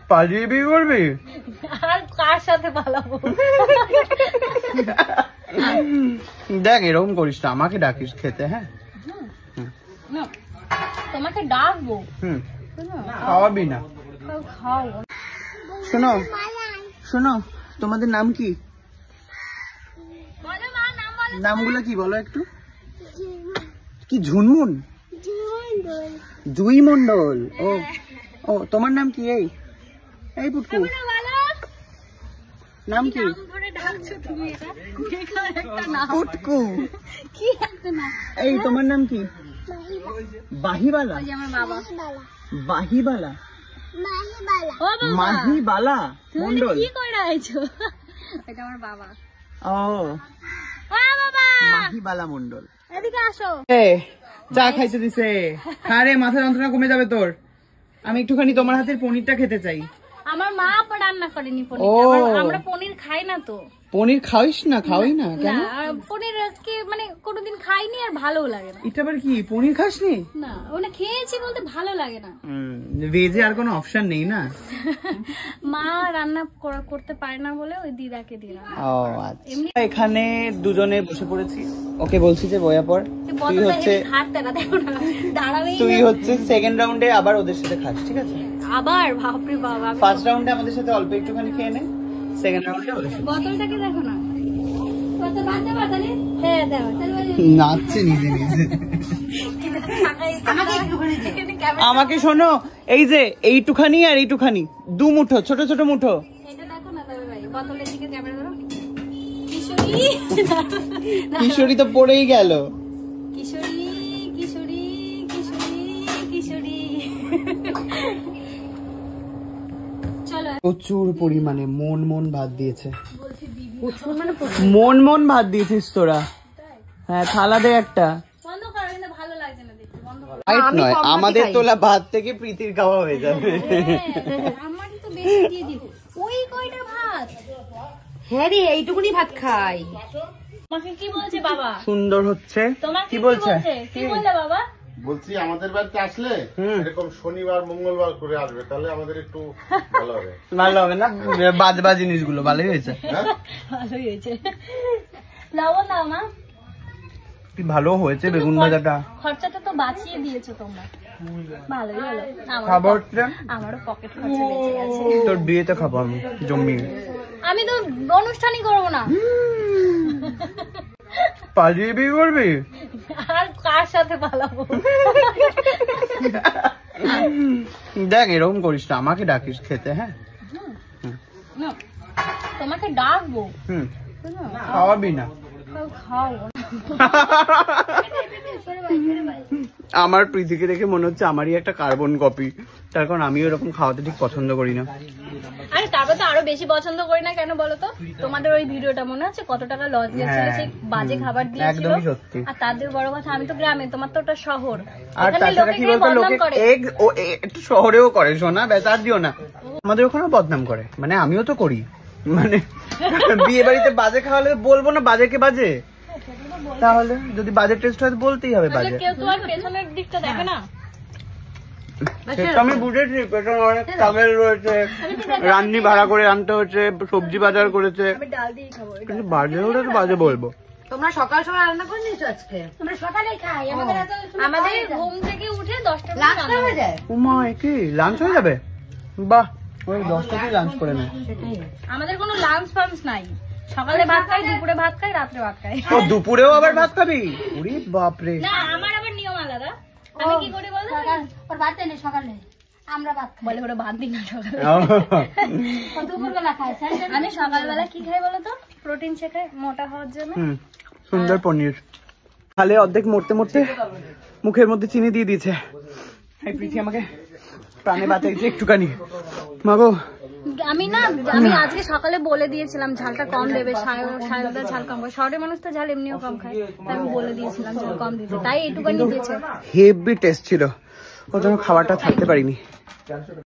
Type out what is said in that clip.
পালিয়ে বিয়ে করবি? আর কার সাথে পালাবো? দেখ এরকম করিস না, আমাকে ডাকিস খেতে। হ্যাঁ তোমাকে ডাকবো, খাওয়াবি না? খাও। শোনো শোনো, তোমাদের নাম কি? নামগুলো কি বলো একটু? কি ঝুনমুন? জুই মন্ডল। ও ও, তোমার নাম কি? এই এই পুটকু, নাম কি? পুটকু। এই তোমার নাম কি? বাহিবালা। বাহিবালা, মাহিবালা মন্ডল। কি করে আইছো? এটা আমার বাবা। ও বাবা, মাহিবালা মন্ডল। এদিকে আসো। চা খাইতে দিছে। আরে মাথা যন্ত্রণা কমে যাবে তোর। আমি একটুখানি তোমার হাতের পনিরটা খেতে চাই। আমার মা রান্না করেনি পনির, আমরা পনির খাই না তো। পনির খাইস না? খাওয়াই না কেন? পনির কি মানে কোনোদিন খাইনি আর ভালো লাগে না। এটা আবার কি? পনির খাসনি? না, ওটা খেয়েছি বলতে ভালো লাগে না। ভেজে আর কোনো অপশন নেই না? মা রান্না করতে পারে না বলে ওই দিদাকে দিয়ে রান্না। ও আচ্ছা। এখানে দুজনে বসে পড়েছি। ওকে বলছি যে বয়া পর, তুই হচ্ছে সেকেন্ড রাউন্ডে আবার ওদের সাথে খাস, ঠিক আছে? আবার বাপরে বাবা, ফার্স্ট রাউন্ডে আমাদের সাথে অল্প একটুখানি খেয়ে নে, সেকেন্ড রাউন্ডে ওদের সাথে। বোতলটাকে দেখো না, কত বাজে বাজালে। হ্যাঁ দাও, নাচছে নিজে নিজে। আমাকে শোনো, এই যে এইটুখানি আর এইটুখানি, দু মুঠো, ছোট ছোট মুঠো। এটা দেখো না দাদা ভাই, বোতলের দিকে ক্যামেরা ধরো। কিশোরী, কিশোরী তো পড়েই গেল। কিশোরী কিশোরী কিশোরী কিশোরী। চলো। প্রচুর পরিমাণে মন মন ভাত দিয়েছে। মন মন ভাত দিয়েছিস তোরা? হ্যাঁ, থালা দে একটা। বন্ধ করো, কিন্তু ভালো লাগছে না দেখতে, বন্ধ করো। নয়, আমাদের তোলা ভাত থেকে প্রীতির খাওয়া হয়ে যাবে। আমারই তো বেশি দিয়ে দিও। ওই কয়টা ভাত? হ্যাঁ রে, এইটুকুনি ভাত খাই। তোমাকে কি বলছে বাবা? সুন্দর হচ্ছে। তোমাকে কি বলছে? কি বললে বাবা? বলছি আমাদের বাড়িতে আসলে এরকম শনিবার মঙ্গলবার করে আসবে, তাহলে আমাদের একটু ভালো হবে। ভালো হবে না? বাজবা জিনিসগুলো ভালোই হয়েছে। ভালোই হয়েছে। লবণ দাও মা। কি ভালো হয়েছে বেগুন ভাজাটা। খরচাটা তো বাঁচিয়ে দিয়েছো তোমরা, ভালোই হলো। খাবার আমারও পকেট খরচা বেঁচে গেছে। তোর বিয়েতে খাবো আমি জমি। আমি তো অনুষ্ঠানই করবো না। পালিয়ে বিয়ে করবি? আর কার সাথে পালাবো? দেখ এরকম করিস না, আমাকে ডাকিস খেতে। হ্যাঁ তোমাকে ডাকবো, খাওয়াবি না? খাও। আমার প্রীতিকে দেখে মনে হচ্ছে আমারই একটা কার্বন কপি, তার কারণ আমি ওরকম খাওয়াতে ঠিক পছন্দ করি না। আরে তারপর তো আরো বেশি পছন্দ করি না কেন বলো তো? তোমাদের ওই ভিডিওটা মনে আছে কত টাকা লস গেছিল, সেই বাজে খাবার দিয়েছিল। একদমই সত্যি। আর তাদের বড় কথা, আমি তো গ্রামে, তোমার তো ওটা শহর। আর তাছাড়া কি বলতো, লোকে একটু শহরেও করে, শোনা বেচার দিও না। আমাদের ওখানেও বদনাম করে, মানে আমিও তো করি। মানে বিয়ে বাড়িতে বাজে খাওয়ালে বলবো না বাজে কে বাজে? তাহলে যদি বাজে টেস্ট হয় বলতেই হবে বাজে। কেউ তো আর পেছনের দিকটা দেখে না। আমি বুঝেছি, পেছনে অনেক ট্রাভেল রয়েছে, রান্নি ভাড়া করে আনতে হচ্ছে, সবজি বাজার করেছে, কিন্তু বাজে হলে তো বাজে বলবো। তোমরা সকাল সকাল রান্না করে নিয়েছো আজকে? আমরা সকালে খাই, আমাদের ঘুম থেকে উঠে 10টা লাঞ্চ হয়ে যায়। উমা, কি লাঞ্চ হয়ে যাবে? বাহ, ওই 10টাতেই লাঞ্চ করে নেয়। আমাদের কোনো লাঞ্চ ফাঞ্চ নাই, সকালে ভাত খাই, দুপুরে ভাত খাই, রাত্রে ভাত খাই। ও দুপুরেও আবার ভাত খাবি? ওরে বাপরে। না, আমার আবার নিয়ম আলাদা। আমি কি করি বলতো, ওর ভাত নেই সকালে, আমরা ভাত খাই বলে, ওরা ভাত দিই না সকালে, দুপুরবেলা খাই। আমি সকালবেলা কি খাই বলতো, প্রোটিন শেক খাই মোটা হওয়ার জন্য। সুন্দর পনির। তাহলে অর্ধেক মরতে মরতে মুখের মধ্যে চিনি দিয়ে দিয়েছে। এই প্রীতি আমাকে প্রাণে বাঁচাইছে একটুখানি। মাগো, আমি আজকে সকালে বলে দিয়েছিলাম ঝালটা কম দেবে, সায়দা ঝাল কম খায়, শহরের মানুষ তো ঝাল এমনিও কম খায়, তাই আমি বলে দিয়েছিলাম ঝাল কম দিতে, তাই এইটুকুনি দিয়েছে। হেভি টেস্ট ছিল, ওর জন্য খাবারটা ছাড়তে পারিনি।